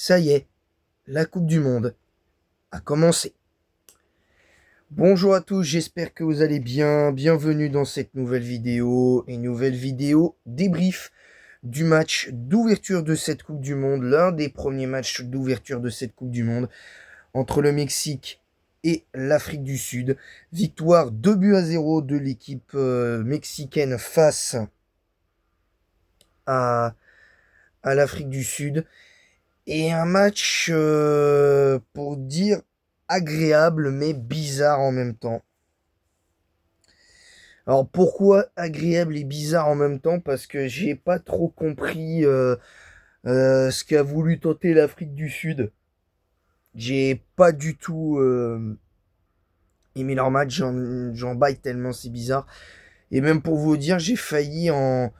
Ça y est, la Coupe du Monde a commencé. Bonjour à tous, j'espère que vous allez bien. Bienvenue dans cette nouvelle vidéo, une nouvelle vidéo débrief du match d'ouverture de cette Coupe du Monde, l'un des premiers matchs d'ouverture de cette Coupe du Monde entre le Mexique et l'Afrique du Sud. Victoire 2-0 de l'équipe mexicaine face à, à l'Afrique du Sud. Et un match, pour dire agréable, mais bizarre en même temps. Alors pourquoi agréable et bizarre en même temps? Parce que j'ai pas trop compris ce qu'a voulu tenter l'Afrique du Sud. J'ai pas du tout aimé leur match, j'en baille tellement c'est bizarre. Et même pour vous dire, j'ai failli en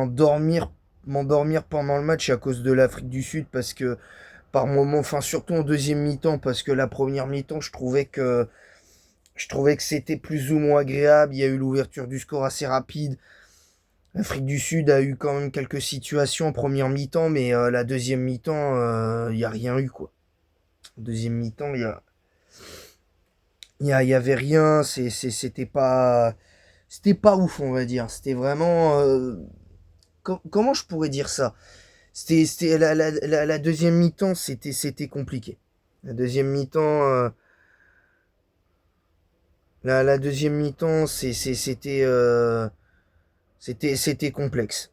dormir, m'endormir pendant le match à cause de l'Afrique du Sud parce que par moment, enfin surtout en deuxième mi-temps, parce que la première mi-temps, je trouvais que c'était plus ou moins agréable. Il y a eu l'ouverture du score assez rapide. L'Afrique du Sud a eu quand même quelques situations en première mi-temps, mais la deuxième mi-temps, il n'y a rien eu quoi. Deuxième mi-temps, il y avait rien. C'était pas ouf, on va dire. C'était vraiment, comment je pourrais dire ça? La deuxième mi-temps, c'était compliqué. La deuxième mi-temps, la deuxième mi-temps, c'était complexe.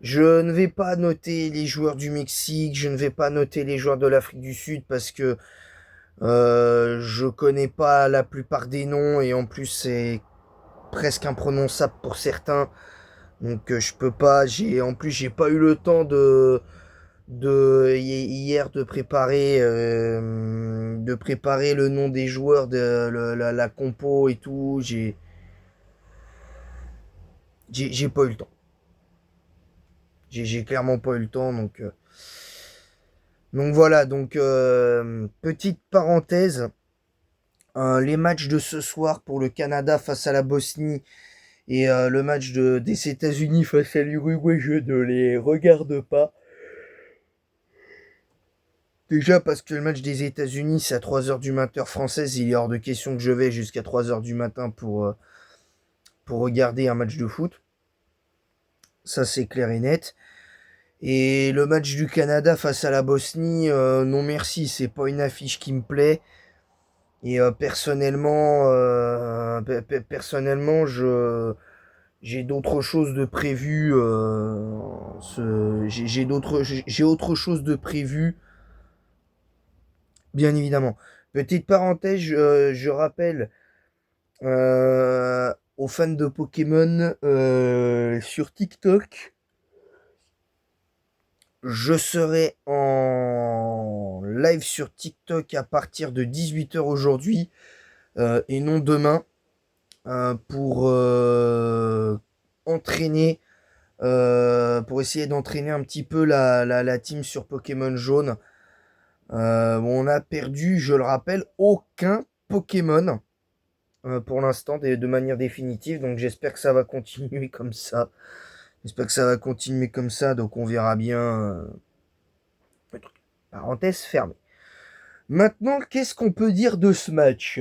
Je ne vais pas noter les joueurs du Mexique, je ne vais pas noter les joueurs de l'Afrique du Sud parce que je connais pas la plupart des noms et en plus c'est presque imprononçable pour certains. Donc je peux pas. En plus j'ai pas eu le temps hier de préparer le nom des joueurs de la compo et tout. J'ai pas eu le temps. J'ai clairement pas eu le temps, donc voilà. Donc petite parenthèse, les matchs de ce soir pour le Canada face à la Bosnie et le match des États-Unis face à l'Uruguay, je ne les regarde pas. Déjà parce que le match des États-Unis c'est à 3 heures du matin heure française, il est hors de question que je vais jusqu'à 3 heures du matin pour regarder un match de foot. Ça c'est clair et net. Et le match du Canada face à la Bosnie, non merci, c'est pas une affiche qui me plaît. Et personnellement, j'ai d'autres choses de prévues. J'ai autre chose de prévu, bien évidemment. Petite parenthèse, je rappelle aux fans de Pokémon sur TikTok. Je serai en live sur TikTok à partir de 18 h aujourd'hui et non demain pour entraîner, pour essayer d'entraîner un petit peu la team sur Pokémon Jaune. On a perdu, je le rappelle, aucun Pokémon pour l'instant de manière définitive, donc j'espère que ça va continuer comme ça. J'espère que ça va continuer comme ça, donc on verra bien. Parenthèse fermée. Maintenant, qu'est-ce qu'on peut dire de ce match?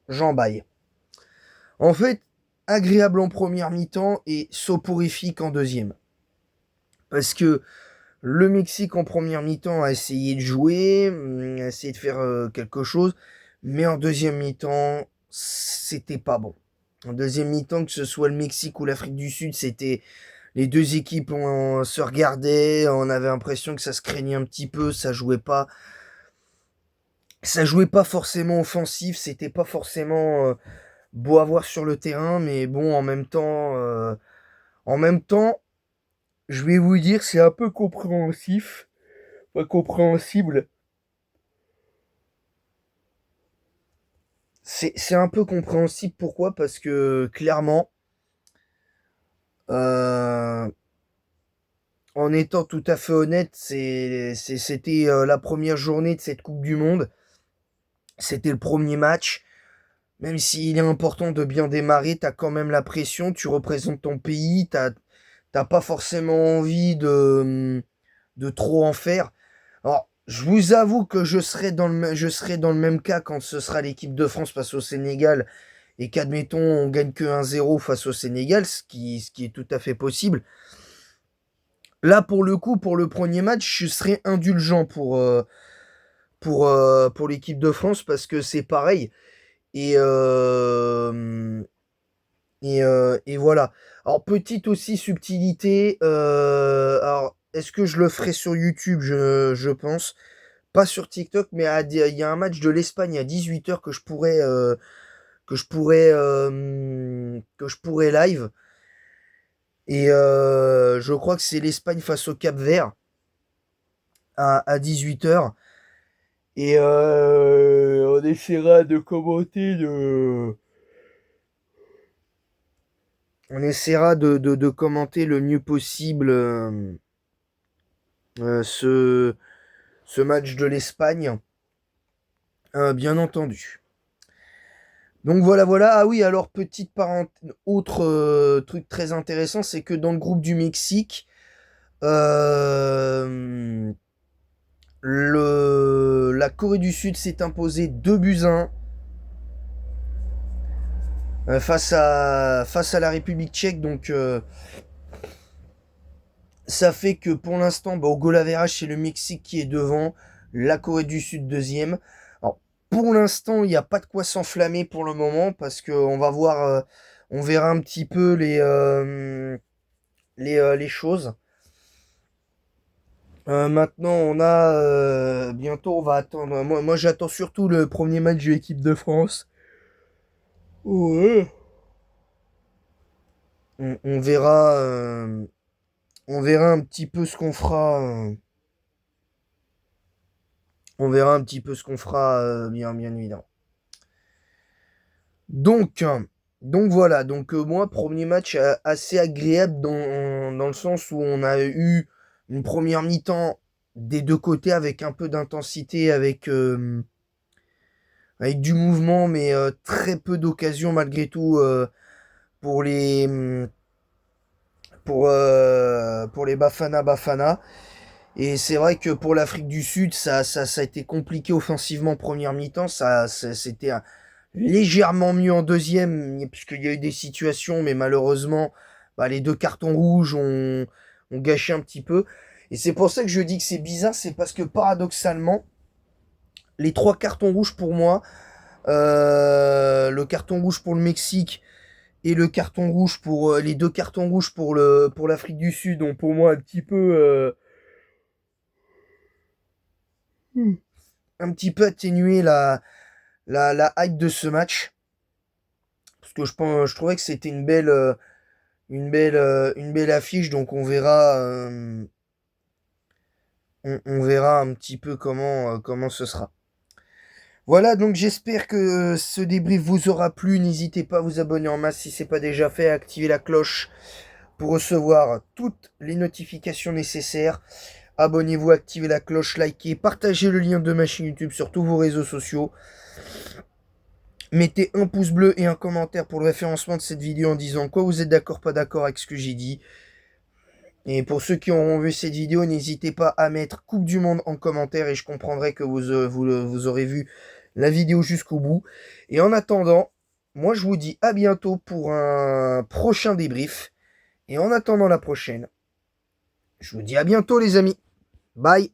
J'en baille. En fait, agréable en première mi-temps et soporifique en deuxième. Parce que le Mexique en première mi-temps a essayé de jouer, a essayé de faire quelque chose, mais en deuxième mi-temps, c'était pas bon. En deuxième mi-temps, que ce soit le Mexique ou l'Afrique du Sud, c'était les deux équipes se regardaient, on avait l'impression que ça se craignait un petit peu, ça jouait pas forcément offensif, c'était pas forcément beau à voir sur le terrain, mais bon, en même temps, je vais vous dire, c'est un peu compréhensif, pas compréhensible. C'est un peu compréhensible, pourquoi? Parce que clairement, euh, en étant tout à fait honnête, c'était la première journée de cette Coupe du Monde, c'était le premier match. Même s'il est important de bien démarrer, tu as quand même la pression, tu représentes ton pays, t'as pas forcément envie de trop en faire. Alors, je vous avoue que je serai dans le même cas quand ce sera l'équipe de France face au Sénégal et qu'admettons on gagne que 1-0 face au Sénégal, ce qui est tout à fait possible. Là, pour le coup, pour le premier match, je serais indulgent pour l'équipe de France parce que c'est pareil. Et, et voilà. Alors, petite aussi subtilité. Alors, est-ce que je le ferai sur YouTube? Je pense. Pas sur TikTok, mais il y a un match de l'Espagne à 18 h que je pourrais live. Et je crois que c'est l'Espagne face au Cap-Vert à 18 h. Et on essaiera de commenter on essaiera de commenter le mieux possible ce match de l'Espagne, bien entendu. Donc voilà, voilà. Ah oui, alors petite parenthèse, autre truc très intéressant, c'est que dans le groupe du Mexique, euh, la Corée du Sud s'est imposée 2-1 face à la République tchèque. Donc ça fait que pour l'instant, au goal average, c'est le Mexique qui est devant, la Corée du Sud deuxième. Alors, pour l'instant, il n'y a pas de quoi s'enflammer pour le moment parce qu'on va voir, on verra un petit peu les choses. Maintenant, on a bientôt, on va attendre. Moi j'attends surtout le premier match de l'équipe de France. Ouais. On verra, on verra un petit peu ce qu'on fera. On verra un petit peu ce qu'on fera, bien évidemment. Donc, donc voilà. Donc moi, premier match assez agréable dans le sens où on a eu une première mi-temps des deux côtés avec un peu d'intensité, avec du mouvement, mais très peu d'occasions malgré tout pour pour les Bafana Bafana. Et c'est vrai que pour l'Afrique du Sud, ça a été compliqué offensivement première mi-temps. C'était légèrement mieux en deuxième, puisqu'il y a eu des situations, mais malheureusement, les deux cartons rouges ont gâché un petit peu. Et c'est pour ça que je dis que c'est bizarre, c'est parce que paradoxalement, les trois cartons rouges pour moi, le carton rouge pour le Mexique et le carton rouge pour les deux cartons rouges pour l'Afrique du Sud ont pour moi un petit peu atténué la hype de ce match parce que je trouvais que c'était une belle affiche, donc on verra un petit peu comment ce sera. Voilà, donc j'espère que ce débrief vous aura plu. N'hésitez pas à vous abonner en masse si ce n'est pas déjà fait, à activer la cloche pour recevoir toutes les notifications nécessaires. Abonnez-vous, activez la cloche, likez, partagez le lien de ma chaîne YouTube sur tous vos réseaux sociaux. Mettez un pouce bleu et un commentaire pour le référencement de cette vidéo en disant quoi vous êtes d'accord, pas d'accord avec ce que j'ai dit. Et pour ceux qui auront vu cette vidéo, n'hésitez pas à mettre Coupe du Monde en commentaire et je comprendrai que vous aurez vu la vidéo jusqu'au bout. Et en attendant, moi je vous dis à bientôt pour un prochain débrief. Et en attendant la prochaine, je vous dis à bientôt les amis. Bye.